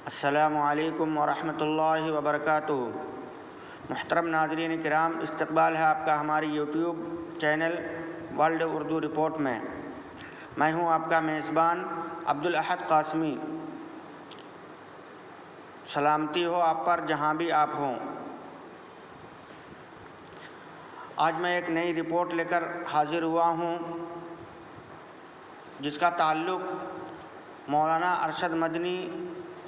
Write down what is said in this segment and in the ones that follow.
السلام علیکم ورحمۃ اللہ وبرکاتہ۔ محترم ناظرین کرام، استقبال ہے آپ کا ہماری YouTube channel world Urdu report میں۔ میں ہوں آپ کا میزبان عبدالاحد قاسمی۔ سلامتی ہو آپ پر جہاں بھی آپ ہوں۔ آج میں ایک نئی رپورٹ لے کر حاضر ہوا ہوں جس کا تعلق مولانا ارشد مدنی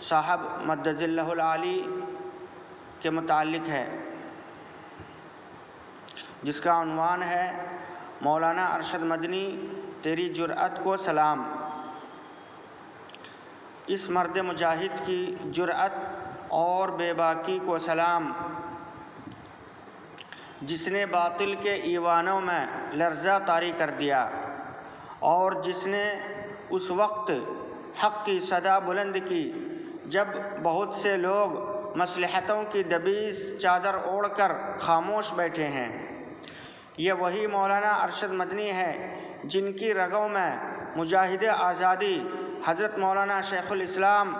صاحب مدد اللہ العالی کے متعلق ہے، جس کا عنوان ہے مولانا ارشد مدنی تیری جرأت کو سلام۔ اس مرد مجاہد کی جرأت اور بے باکی کو سلام، جس نے باطل کے ایوانوں میں لرزہ طاری کر دیا اور جس نے اس وقت حق کی صدا بلند کی جب بہت سے لوگ مصلحتوں کی دبیس چادر اوڑھ کر خاموش بیٹھے ہیں۔ یہ وہی مولانا ارشد مدنی ہے جن کی رگوں میں مجاہد آزادی حضرت مولانا شیخ الاسلام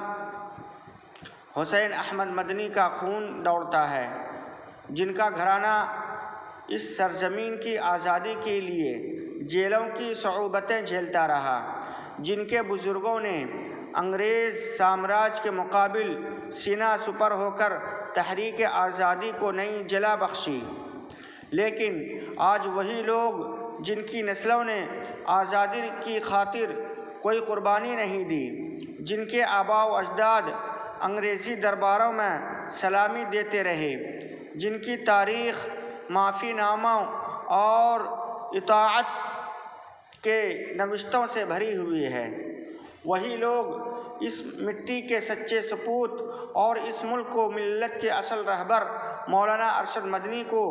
حسین احمد مدنی کا خون دوڑتا ہے، جن کا گھرانہ اس سرزمین کی آزادی کے لیے جیلوں کی صعوبتیں جھیلتا رہا، جن کے بزرگوں نے انگریز سامراج کے مقابل سینہ سپر ہو کر تحریک آزادی کو نئی جلا بخشی۔ لیکن آج وہی لوگ جن کی نسلوں نے آزادی کی خاطر کوئی قربانی نہیں دی، جن کے آباء و اجداد انگریزی درباروں میں سلامی دیتے رہے، جن کی تاریخ معافی ناموں اور اطاعت کے نوشتوں سے بھری ہوئی ہے، وہی لوگ اس مٹی کے سچے سپوت اور اس ملک و ملت کے اصل رہبر مولانا ارشد مدنی کو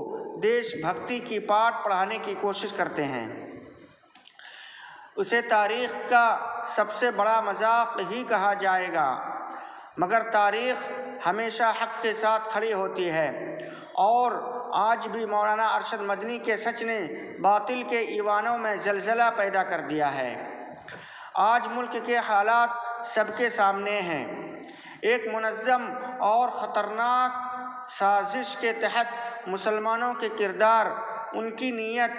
دیش بھکتی کی پاٹ پڑھانے کی کوشش کرتے ہیں۔ اسے تاریخ کا سب سے بڑا مذاق ہی کہا جائے گا، مگر تاریخ ہمیشہ حق کے ساتھ کھڑی ہوتی ہے، اور آج بھی مولانا ارشد مدنی کے سچ نے باطل کے ایوانوں میں زلزلہ پیدا کر دیا ہے۔ آج ملک کے حالات سب کے سامنے ہیں۔ ایک منظم اور خطرناک سازش کے تحت مسلمانوں کے کردار، ان کی نیت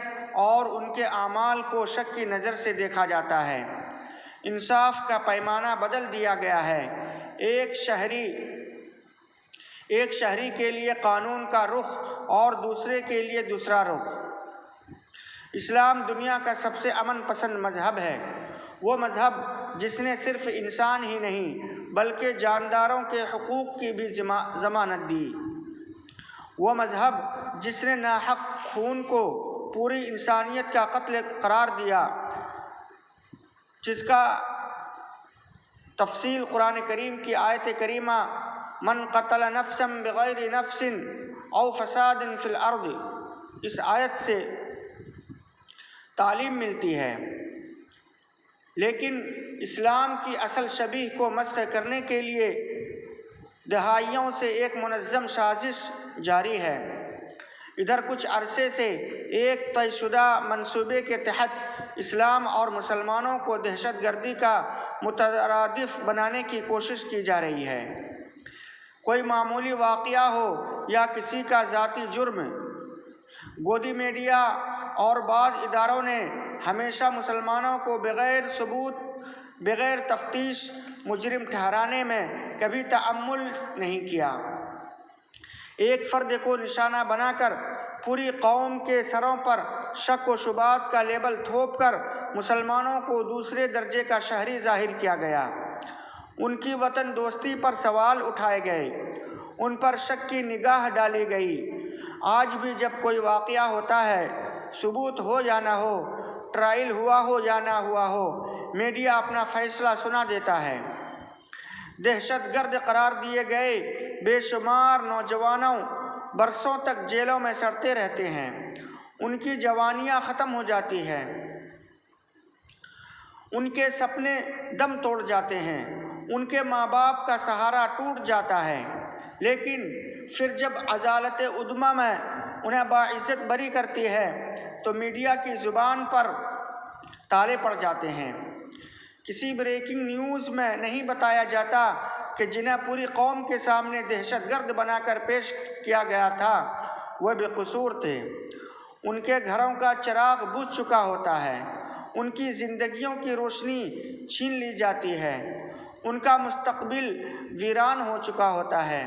اور ان کے اعمال کو شک کی نظر سے دیکھا جاتا ہے۔ انصاف کا پیمانہ بدل دیا گیا ہے۔ ایک شہری کے لیے قانون کا رخ اور دوسرے کے لیے دوسرا رخ۔ اسلام دنیا کا سب سے امن پسند مذہب ہے، وہ مذہب جس نے صرف انسان ہی نہیں بلکہ جانداروں کے حقوق کی بھی ضمانت دی، وہ مذہب جس نے ناحق خون کو پوری انسانیت کا قتل قرار دیا، جس کا تفصیل قرآن کریم کی آیت کریمہ من قتل نفسا بغیر نفس او فساد فی الارض، اس آیت سے تعلیم ملتی ہے۔ لیکن اسلام کی اصل شبیہ کو مسخ کرنے کے لیے دہائیوں سے ایک منظم سازش جاری ہے۔ ادھر کچھ عرصے سے ایک طے شدہ منصوبے کے تحت اسلام اور مسلمانوں کو دہشت گردی کا مترادف بنانے کی کوشش کی جا رہی ہے۔ کوئی معمولی واقعہ ہو یا کسی کا ذاتی جرم، گودی میڈیا اور بعض اداروں نے ہمیشہ مسلمانوں کو بغیر ثبوت، بغیر تفتیش مجرم ٹھہرانے میں کبھی تأمل نہیں کیا۔ ایک فرد کو نشانہ بنا کر پوری قوم کے سروں پر شک و شبہات کا لیبل تھوپ کر مسلمانوں کو دوسرے درجے کا شہری ظاہر کیا گیا، ان کی وطن دوستی پر سوال اٹھائے گئے، ان پر شک کی نگاہ ڈالی گئی۔ آج بھی جب کوئی واقعہ ہوتا ہے، ثبوت ہو یا نہ ہو، ٹرائل ہوا ہو یا نہ ہوا ہو، میڈیا اپنا فیصلہ سنا دیتا ہے۔ دہشت گرد قرار دیے گئے بے شمار نوجوانوں برسوں تک جیلوں میں سڑتے رہتے ہیں، ان کی جوانیاں ختم ہو جاتی ہیں، ان کے سپنے دم توڑ جاتے ہیں، ان کے ماں باپ کا سہارا ٹوٹ جاتا ہے، لیکن پھر جب عدالت عظمیٰ میں انہیں باعزت بری کرتی ہے تو میڈیا کی زبان پر تالے پڑ جاتے ہیں۔ کسی بریکنگ نیوز میں نہیں بتایا جاتا کہ جنہیں پوری قوم کے سامنے دہشت گرد بنا کر پیش کیا گیا تھا وہ بے قصور تھے۔ ان کے گھروں کا چراغ بجھ چکا ہوتا ہے، ان کی زندگیوں کی روشنی چھین لی جاتی ہے، ان کا مستقبل ویران ہو چکا ہوتا ہے،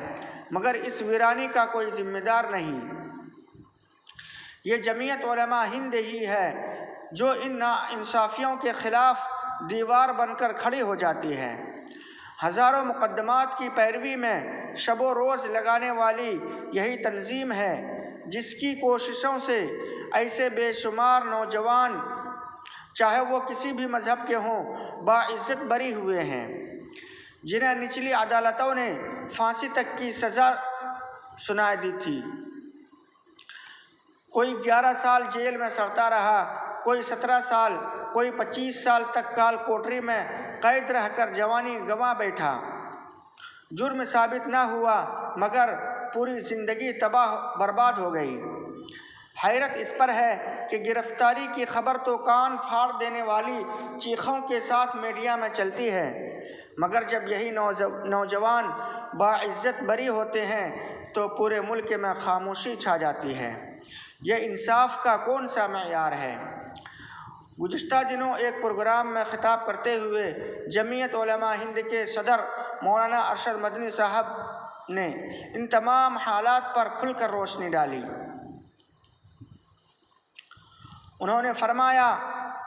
مگر اس ویرانی کا کوئی ذمہ دار نہیں۔ یہ جمعیت علماء ہند ہی ہے جو ان ناانصافیوں کے خلاف دیوار بن کر کھڑی ہو جاتی ہے۔ ہزاروں مقدمات کی پیروی میں شب و روز لگانے والی یہی تنظیم ہے جس کی کوششوں سے ایسے بے شمار نوجوان، چاہے وہ کسی بھی مذہب کے ہوں، باعزت بری ہوئے ہیں، جنہیں نچلی عدالتوں نے پھانسی تک کی سزا سنا دی تھی۔ کوئی 11 سال جیل میں سڑتا رہا، کوئی 17 سال، کوئی 25 سال تک کال کوٹری میں قید رہ کر جوانی گنوا بیٹھا۔ جرم ثابت نہ ہوا مگر پوری زندگی تباہ برباد ہو گئی۔ حیرت اس پر ہے کہ گرفتاری کی خبر تو کان پھاڑ دینے والی چیخوں کے ساتھ میڈیا میں چلتی ہے، مگر جب یہی نوجوان باعزت بری ہوتے ہیں تو پورے ملک میں خاموشی چھا جاتی ہے۔ یہ انصاف کا کون سا معیار ہے؟ گزشتہ دنوں ایک پروگرام میں خطاب کرتے ہوئے جمعیت علماء ہند کے صدر مولانا ارشد مدنی صاحب نے ان تمام حالات پر کھل کر روشنی ڈالی۔ انہوں نے فرمایا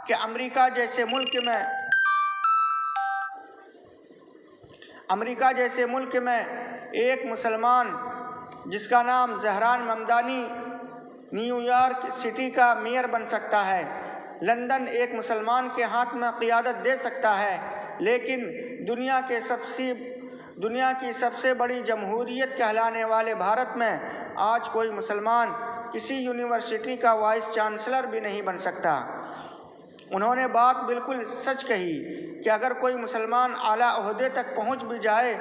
کہ امریکہ جیسے ملک میں ایک مسلمان جس کا نام Dhahran Mamdani new York city کا میئر بن سکتا ہے، لندن ایک مسلمان کے ہاتھ میں قیادت دے سکتا ہے، لیکن دنیا کی سب سے بڑی جمہوریت کہلانے والے بھارت میں آج کوئی مسلمان کسی یونیورسٹی کا وائس چانسلر بھی نہیں بن سکتا۔ انہوں نے بات بالکل سچ کہی کہ اگر کوئی مسلمان اعلیٰ عہدے تک پہنچ بھی جائے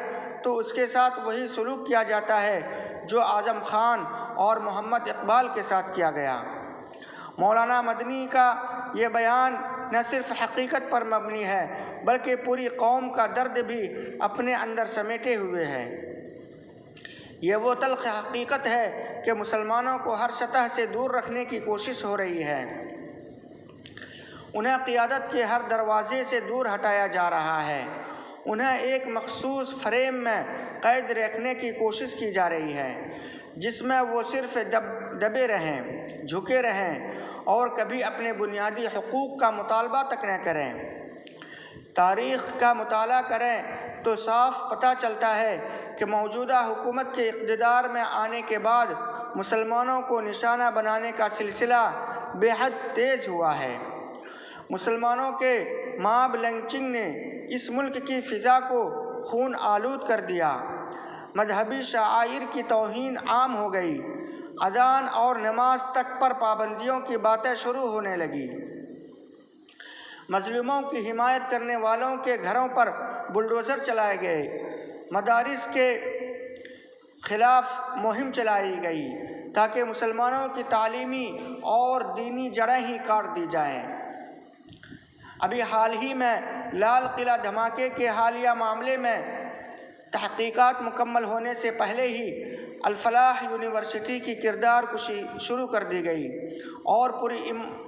تو اس کے ساتھ وہی سلوک کیا جاتا ہے جو اعظم خان اور محمد اقبال کے ساتھ کیا گیا۔ مولانا مدنی کا یہ بیان نہ صرف حقیقت پر مبنی ہے بلکہ پوری قوم کا درد بھی اپنے اندر سمیٹے ہوئے ہے۔ یہ وہ تلخ حقیقت ہے کہ مسلمانوں کو ہر سطح سے دور رکھنے کی کوشش ہو رہی ہے، انہیں قیادت کے ہر دروازے سے دور ہٹایا جا رہا ہے، انہیں ایک مخصوص فریم میں قید رکھنے کی کوشش کی جا رہی ہے جس میں وہ صرف دبے رہیں، جھکے رہیں اور کبھی اپنے بنیادی حقوق کا مطالبہ تک نہ کریں۔ تاریخ کا مطالعہ کریں تو صاف پتہ چلتا ہے کہ موجودہ حکومت کے اقتدار میں آنے کے بعد مسلمانوں کو نشانہ بنانے کا سلسلہ بے حد تیز ہوا ہے۔ مسلمانوں کے ماب لنچنگ نے اس ملک کی فضا کو خون آلود کر دیا، مذہبی شعائر کی توہین عام ہو گئی، اذان اور نماز تک پر پابندیوں کی باتیں شروع ہونے لگی، مظلوموں کی حمایت کرنے والوں کے گھروں پر بلڈوزر چلائے گئے، مدارس کے خلاف مہم چلائی گئی تاکہ مسلمانوں کی تعلیمی اور دینی جڑیں ہی کاٹ دی جائیں۔ ابھی حال ہی میں لال قلعہ دھماکے کے حالیہ معاملے میں تحقیقات مکمل ہونے سے پہلے ہی الفلاح یونیورسٹی کی کردار کشی شروع کر دی گئی اور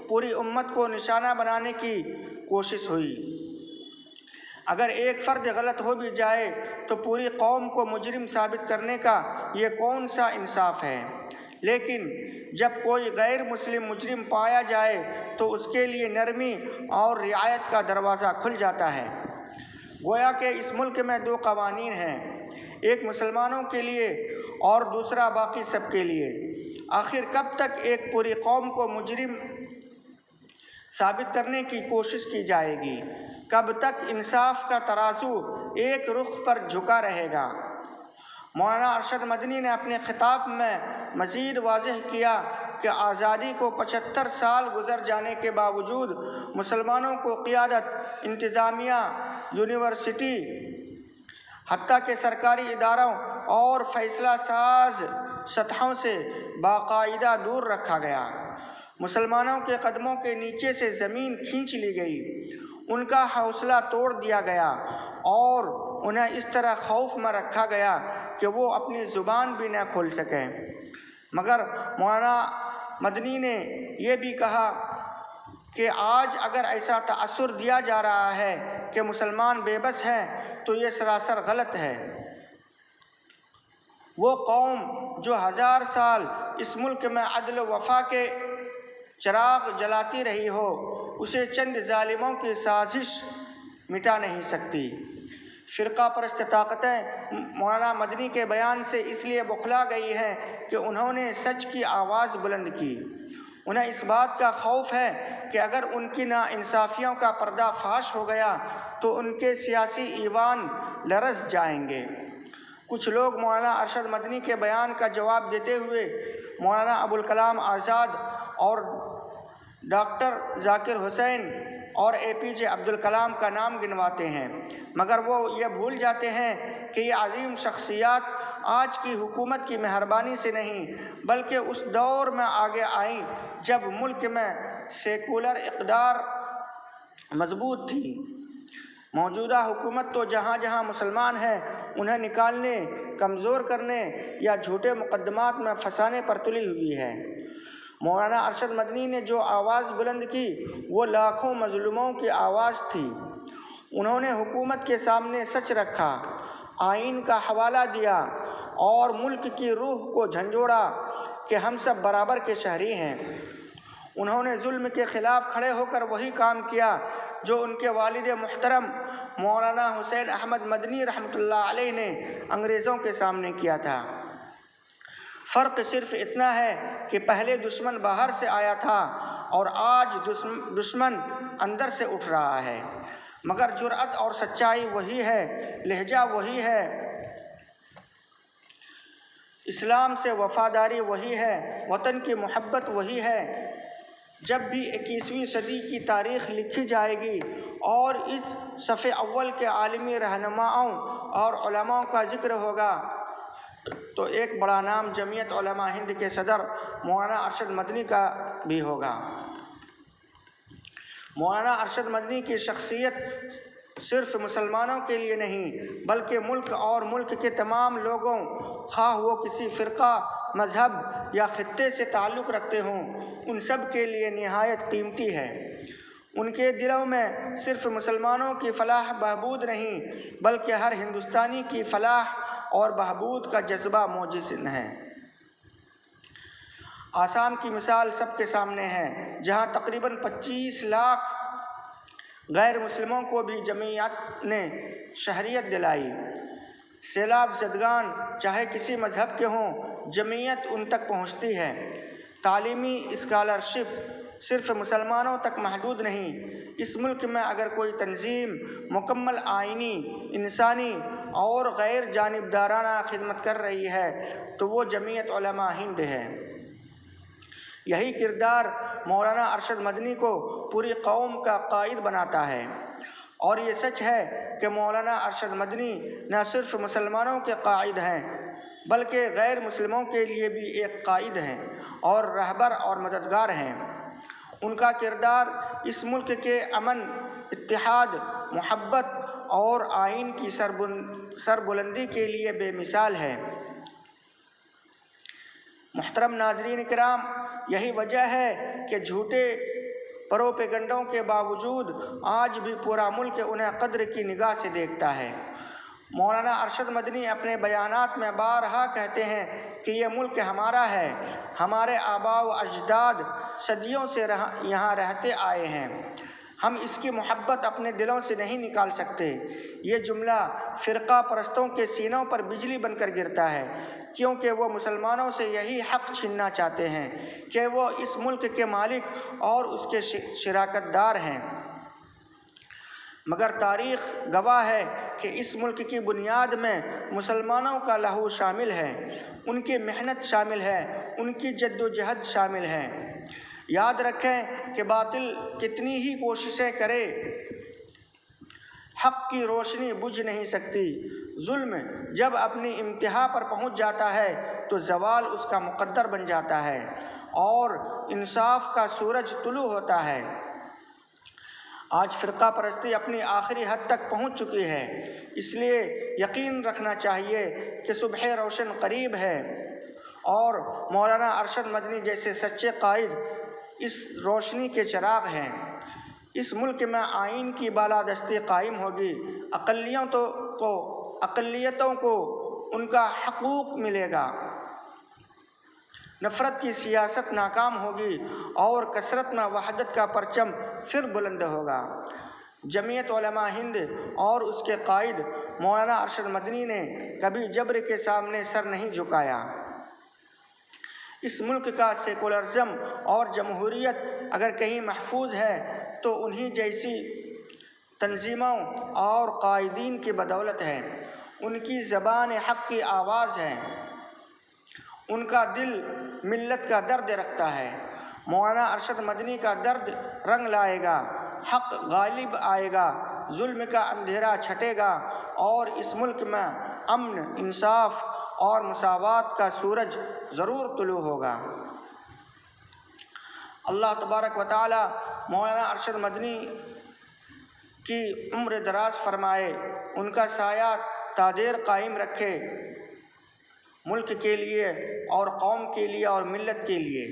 پوری امت کو نشانہ بنانے کی کوشش ہوئی۔ اگر ایک فرد غلط ہو بھی جائے تو پوری قوم کو مجرم ثابت کرنے کا یہ کون سا انصاف ہے؟ لیکن جب کوئی غیر مسلم مجرم پایا جائے تو اس کے لیے نرمی اور رعایت کا دروازہ کھل جاتا ہے۔ گویا کہ اس ملک میں دو قوانین ہیں، ایک مسلمانوں کے لیے اور دوسرا باقی سب کے لیے۔ آخر کب تک ایک پوری قوم کو مجرم ثابت کرنے کی کوشش کی جائے گی؟ کب تک انصاف کا ترازو ایک رخ پر جھکا رہے گا؟ مولانا ارشد مدنی نے اپنے خطاب میں مزید واضح کیا کہ آزادی کو 75 سال گزر جانے کے باوجود مسلمانوں کو قیادت، انتظامیہ، یونیورسٹی، حتیٰ کہ سرکاری اداروں اور فیصلہ ساز سطحوں سے باقاعدہ دور رکھا گیا، مسلمانوں کے قدموں کے نیچے سے زمین کھینچ لی گئی، ان کا حوصلہ توڑ دیا گیا اور انہیں اس طرح خوف میں رکھا گیا کہ وہ اپنی زبان بھی نہ کھول سکیں۔ مگر مولانا مدنی نے یہ بھی کہا کہ آج اگر ایسا تاثر دیا جا رہا ہے کہ مسلمان بے بس ہیں تو یہ سراسر غلط ہے۔ وہ قوم جو 1000 سال اس ملک میں عدل و وفا کے چراغ جلاتی رہی ہو، اسے چند ظالموں کی سازش مٹا نہیں سکتی۔ فرقہ پرست طاقتیں مولانا مدنی کے بیان سے اس لیے بوکھلا گئی ہیں کہ انہوں نے سچ کی آواز بلند کی۔ انہیں اس بات کا خوف ہے کہ اگر ان کی ناانصافیوں کا پردہ فاش ہو گیا تو ان کے سیاسی ایوان لرز جائیں گے۔ کچھ لوگ مولانا ارشد مدنی کے بیان کا جواب دیتے ہوئے مولانا ابوالکلام آزاد اور ڈاکٹر ذاکر حسین اور APJ عبدالکلام کا نام گنواتے ہیں، مگر وہ یہ بھول جاتے ہیں کہ یہ عظیم شخصیات آج کی حکومت کی مہربانی سے نہیں بلکہ اس دور میں آگے آئیں جب ملک میں سیکولر اقدار مضبوط تھی۔ موجودہ حکومت تو جہاں جہاں مسلمان ہیں انہیں نکالنے، کمزور کرنے یا جھوٹے مقدمات میں پھنسانے پر تلی ہوئی ہے۔ مولانا ارشد مدنی نے جو آواز بلند کی وہ لاکھوں مظلوموں کی آواز تھی۔ انہوں نے حکومت کے سامنے سچ رکھا، آئین کا حوالہ دیا اور ملک کی روح کو جھنجھوڑا کہ ہم سب برابر کے شہری ہیں۔ انہوں نے ظلم کے خلاف کھڑے ہو کر وہی کام کیا جو ان کے والد محترم مولانا حسین احمد مدنی رحمۃ اللہ علیہ نے انگریزوں کے سامنے کیا تھا۔ فرق صرف اتنا ہے کہ پہلے دشمن باہر سے آیا تھا اور آج دشمن اندر سے اٹھ رہا ہے، مگر جرأت اور سچائی وہی ہے، لہجہ وہی ہے، اسلام سے وفاداری وہی ہے، وطن کی محبت وہی ہے۔ جب بھی 21ویں صدی کی تاریخ لکھی جائے گی اور اس صف اول کے عالمی رہنماؤں اور علماء کا ذکر ہوگا تو ایک بڑا نام جمعیت علماء ہند کے صدر مولانا ارشد مدنی کا بھی ہوگا۔ مولانا ارشد مدنی کی شخصیت صرف مسلمانوں کے لیے نہیں بلکہ ملک اور ملک کے تمام لوگوں، خواہ وہ کسی فرقہ، مذہب یا خطے سے تعلق رکھتے ہوں، ان سب کے لیے نہایت قیمتی ہے۔ ان کے دلوں میں صرف مسلمانوں کی فلاح بہبود نہیں بلکہ ہر ہندوستانی کی فلاح اور بہبود کا جذبہ موجود ہے۔ آسام کی مثال سب کے سامنے ہے، جہاں تقریباً 25 لاکھ غیر مسلموں کو بھی جمعیت نے شہریت دلائی۔ سیلاب زدگان چاہے کسی مذہب کے ہوں، جمعیت ان تک پہنچتی ہے۔ تعلیمی اسکالرشپ صرف مسلمانوں تک محدود نہیں، اس ملک میں اگر کوئی تنظیم مکمل آئینی، انسانی اور غیر جانبدارانہ خدمت کر رہی ہے تو وہ جمعیت علماء ہند ہے۔ یہی کردار مولانا ارشد مدنی کو پوری قوم کا قائد بناتا ہے، اور یہ سچ ہے کہ مولانا ارشد مدنی نہ صرف مسلمانوں کے قائد ہیں بلکہ غیر مسلموں کے لیے بھی ایک قائد ہیں اور رہبر اور مددگار ہیں۔ ان کا کردار اس ملک کے امن، اتحاد، محبت اور آئین کی سربلندی کے لیے بے مثال ہے۔ محترم ناظرین کرام، یہی وجہ ہے کہ جھوٹے پروپیگنڈوں کے باوجود آج بھی پورا ملک انہیں قدر کی نگاہ سے دیکھتا ہے۔ مولانا ارشد مدنی اپنے بیانات میں بارہا کہتے ہیں کہ یہ ملک ہمارا ہے، ہمارے آباء و اجداد صدیوں سے یہاں رہتے آئے ہیں، ہم اس کی محبت اپنے دلوں سے نہیں نکال سکتے۔ یہ جملہ فرقہ پرستوں کے سینوں پر بجلی بن کر گرتا ہے، کیونکہ وہ مسلمانوں سے یہی حق چھیننا چاہتے ہیں کہ وہ اس ملک کے مالک اور اس کے شراکت دار ہیں۔ مگر تاریخ گواہ ہے کہ اس ملک کی بنیاد میں مسلمانوں کا لہو شامل ہے، ان کی محنت شامل ہے، ان کی جد و جہد شامل ہے۔ یاد رکھیں کہ باطل کتنی ہی کوششیں کرے، حق کی روشنی بجھ نہیں سکتی۔ ظلم جب اپنی انتہا پر پہنچ جاتا ہے تو زوال اس کا مقدر بن جاتا ہے اور انصاف کا سورج طلوع ہوتا ہے۔ آج فرقہ پرستی اپنی آخری حد تک پہنچ چکی ہے، اس لیے یقین رکھنا چاہیے کہ صبح روشن قریب ہے، اور مولانا ارشد مدنی جیسے سچے قائد اس روشنی کے چراغ ہیں۔ اس ملک میں آئین کی بالادستی قائم ہوگی، اقلیتوں کو ان کا حقوق ملے گا، نفرت کی سیاست ناکام ہوگی اور کثرت میں وحدت کا پرچم پھر بلند ہوگا۔ جمعیت علماء ہند اور اس کے قائد مولانا ارشد مدنی نے کبھی جبر کے سامنے سر نہیں جھکایا۔ اس ملک کا سیکولرزم اور جمہوریت اگر کہیں محفوظ ہے تو انہی جیسی تنظیموں اور قائدین کی بدولت ہے۔ ان کی زبان حق کی آواز ہے، ان کا دل ملت کا درد رکھتا ہے۔ مولانا ارشد مدنی کا درد رنگ لائے گا، حق غالب آئے گا، ظلم کا اندھیرا چھٹے گا، اور اس ملک میں امن، انصاف اور مساوات کا سورج ضرور طلوع ہوگا۔ اللہ تبارک و تعالی مولانا ارشد مدنی کی عمر دراز فرمائے، ان کا سایہ تا دیر قائم رکھے، ملک کے لیے اور قوم کے لیے اور ملت کے لیے۔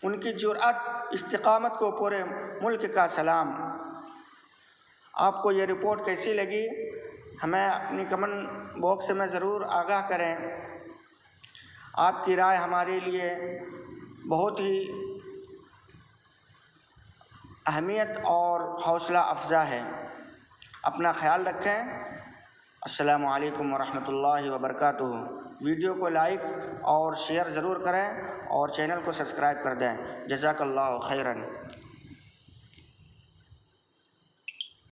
ان کی جرأت، استقامت کو پورے ملک کا سلام۔ آپ کو یہ رپورٹ کیسی لگی ہمیں اپنی کمنٹ باکس میں ضرور آگاہ کریں۔ آپ کی رائے ہمارے لیے بہت ہی اہمیت اور حوصلہ افزا ہے۔ اپنا خیال رکھیں۔ السلام علیکم ورحمۃ اللہ وبرکاتہ۔ ویڈیو کو لائک اور شیئر ضرور کریں اور چینل کو سبسکرائب کر دیں۔ جزاک اللہ خیراً۔